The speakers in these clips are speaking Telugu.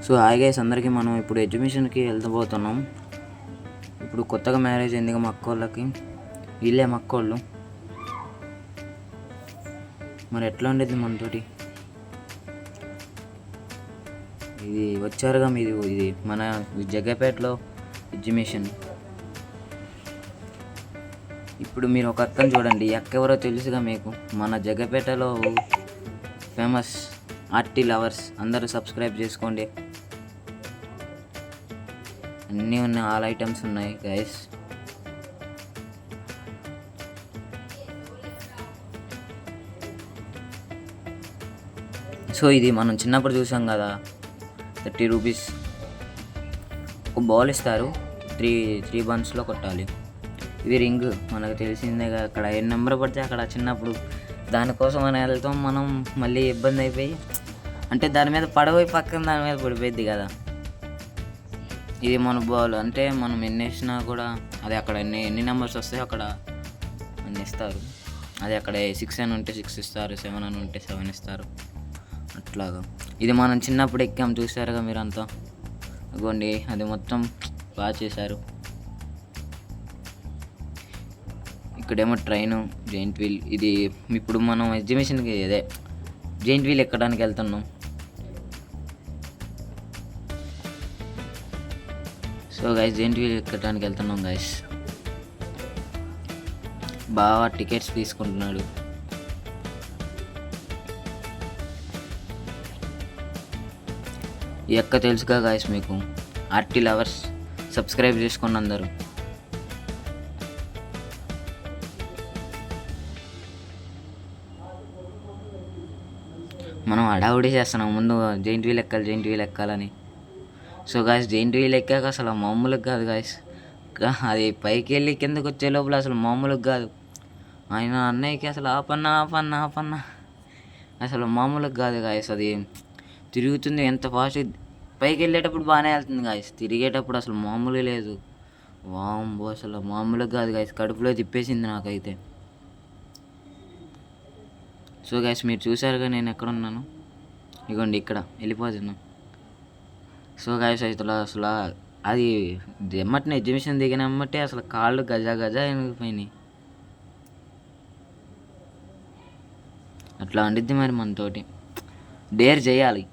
సో హాయ్ గైస్ అందరికీ, మనం ఇప్పుడు ఎగ్జిబిషన్కి వెళ్తబోతున్నాం. ఇప్పుడు కొత్తగా మ్యారేజ్ అయింది మా అక్కోళ్ళకి, వీళ్ళే మా అక్కోళ్ళు. మరి ఎట్లా ఉండేది మనతోటి? ఇది వచ్చారుగా మీది, ఇది మన జగ్గపేటలో ఎగ్జిబిషన్. ఇప్పుడు మీరు ఒక అక్కని చూడండి, ఈ అక్క ఎవరో తెలుసుగా మీకు. మన జగ్గపేటలో ఫేమస్ ఆర్టీ లవర్స్ అందరూ సబ్స్క్రైబ్ చేసుకోండి. అన్నీ ఉన్నాయి, ఆల్ ఐటమ్స్ ఉన్నాయి గైస్. సో ఇది మనం చిన్నప్పుడు చూసాం కదా, 30 రూపీస్ ఒక బాల్ ఇస్తారు, త్రీ బన్స్లో కొట్టాలి. ఇది రింగ్ మనకు తెలిసిందేగా, అక్కడ ఏ నెంబర్ పడితే అక్కడ చిన్నప్పుడు దానికోసం అని వెళ్తాం మనం. మళ్ళీ ఇబ్బంది అయిపోయి, అంటే దాని మీద పడబోయి పక్కన దాని మీద పడిపోయింది కదా. ఇది మన బాల్, అంటే మనం ఎన్ని వేసినా కూడా అది అక్కడ ఎన్ని నెంబర్స్ వస్తాయో అక్కడ అన్ని ఇస్తారు. అది అక్కడ 6 అని ఉంటే 6 ఇస్తారు, 7 అని ఉంటే 7 ఇస్తారు, అట్లాగా. ఇది మనం చిన్నప్పుడు ఎక్కాం, చూసారుగా మీరంతా. ఇదిగోండి, అది మొత్తం బాగా చేశారు. ఇక్కడేమో ట్రైన్, జైంట్ వీల్. ఇది ఇప్పుడు మనం ఎగ్జిబిషన్కి అదే జైంట్ వీల్ ఎక్కడానికి వెళ్తున్నాం. సో గైస్, జైంట్ వీల్ ఎక్కడానికి వెళ్తున్నాం గైస్. బాగా టికెట్స్ తీసుకుంటున్నాడు. ఈ అక్క తెలుసుగా గైస్ మీకు, ఆర్టీ లవర్స్. సబ్స్క్రైబ్ చేసుకోండి అందరూ. మనం హడావుడి చేస్తున్నాం ముందు, జైంట్ వీల్ ఎక్కాలని. సో గాయస్, జైంట్ వీల్ ఎక్కాక అసలు మామూలుగా కాదు గాయస్. అది పైకి వెళ్ళి కిందకు వచ్చే లోపల అసలు మామూలుగా కాదు. ఆయన అన్నయ్యకి అసలు ఆపన్నా అసలు మామూలుగా కాదు గాయస్. అది తిరుగుతుంది ఎంత ఫాస్ట్. పైకి వెళ్ళేటప్పుడు బాగానే వెళ్తుంది గాయస్, తిరిగేటప్పుడు అసలు మామూలుగా లేదు. వాంబో, అసలు మామూలుగా కాదు గాయస్, కడుపులో తిప్పేసింది నాకైతే. సో గాయస్, మీరు చూసారుగా నేను ఎక్కడున్నాను. ఇగోండి, ఇక్కడ వెళ్ళిపోతున్నాను. సో గాయస్, అసలు అది ఎమ్మటిని ఎగ్జిబిషన్ దిగిన ఎమ్మటే అసలు కాళ్ళు గజ ఎనిగిపోయినాయి. అట్లా ఉండిద్ది మరి మనతోటి. డేర్ చేయాలి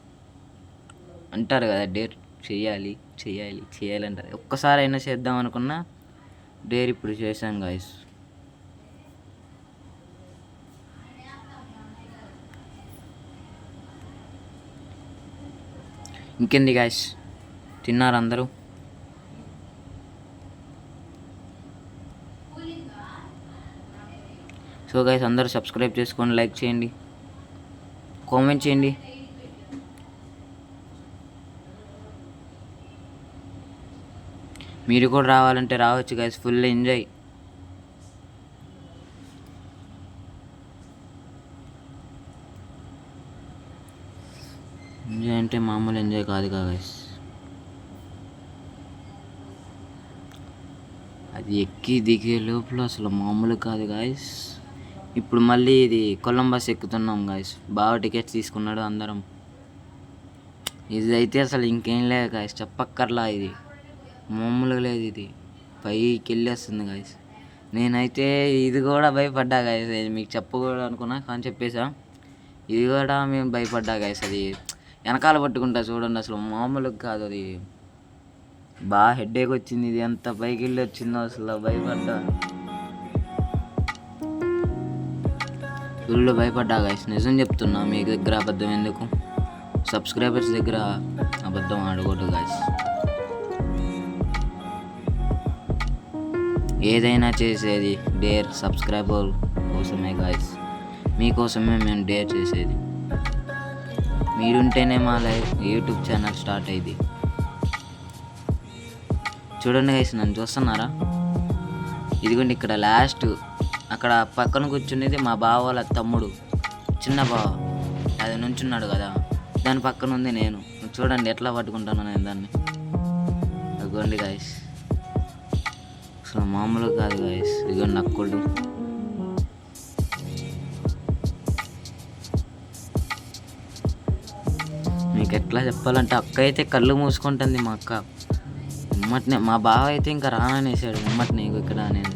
అంటారు కదా, డేర్ చేయాలి అంటారు. ఒక్కసారి అయినా చేద్దాం అనుకున్నా, డేర్ ఇప్పుడు చేశాను గాయస్. ఇంకేంది గాయస్, తిన్నారు అందరూ? సో గాయస్, అందరూ సబ్స్క్రైబ్ చేసుకోండి, లైక్ చేయండి, కామెంట్ చేయండి. మీరు కూడా రావాలంటే రావచ్చు గాయస్, ఫుల్ ఎంజాయ్. ఎంజాయ్ అంటే మామూలు ఎంజాయ్ కాదు గాయస్. అది ఎక్కి దిగే లోపల అసలు మామూలు కాదు గాయస్. ఇప్పుడు మళ్ళీ ఇది కొలంబస్ ఎక్కుతున్నాం గాయస్. బాగా టికెట్స్ తీసుకున్నాడు అందరం. ఇది అయితే అసలు ఇంకేం లేదు గాయస్, చెప్పక్కర్లా. ఇది మామూలుగా లేదు, ఇది పైకి వెళ్ళేస్తుంది గాయస్. నేనైతే ఇది కూడా భయపడ్డా గాయస్, మీకు చెప్పకూడదు అనుకున్నా కానీ చెప్పేసా. ఇది కూడా మేము భయపడ్డా గాయస్. అది వెనకాల పట్టుకుంటా చూడండి, అసలు మామూలుగా కాదు. అది బాగా హెడ్ఏక్ వచ్చింది. ఇది ఎంత పైకి వెళ్ళి వచ్చిందో అసలు భయపడ్డా, ఫుల్ భయపడ్డా గాయస్. నిజం చెప్తున్నా, మీ దగ్గర అబద్ధం ఎందుకు? సబ్స్క్రైబర్స్ దగ్గర అబద్ధం ఆడకూడదు గాయస్. ఏదైనా చేసేది డేర్ సబ్స్క్రైబర్ కోసమే గాయస్, మీకోసమే మేము డేర్ చేసేది. మీరుంటేనే మా యూట్యూబ్ ఛానల్ స్టార్ట్ అయ్యింది. చూడండి గైస్, నన్ను చూస్తున్నారా? ఇదిగోండి, ఇక్కడ లాస్ట్ అక్కడ పక్కన కూర్చునేది మా బావ వాళ్ళ తమ్ముడు, చిన్న బావ. అది నుంచున్నాడు కదా, దాని పక్కన ఉంది నేను. చూడండి ఎట్లా పట్టుకుంటాను నేను దాన్ని. ఇదిగోండి గైస్, అసలు మామూలుగా కాదు గైస్. ఇదిగోండి నక్కుళ్ళు. మీకు ఎట్లా చెప్పాలంటే అక్క అయితే కళ్ళు మూసుకుంటుంది. మా అక్క ఎమ్మటనే, మా బావ అయితే ఇంకా రాననేసాడు ఎమ్మటనే. ఇక్కడ నేను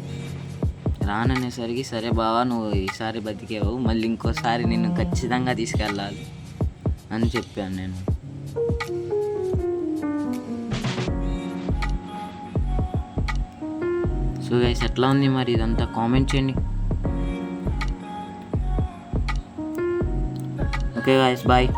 రాననేసరికి సరే బావ నువ్వు ఈసారి బతికేవు, మళ్ళీ ఇంకోసారి నిన్ను ఖచ్చితంగా తీసుకెళ్ళాలి అని చెప్పాను నేను. సో గైస్ ఎట్లా ఉంది మరి ఇదంతా కామెంట్ చేయండి. Okay guys bye.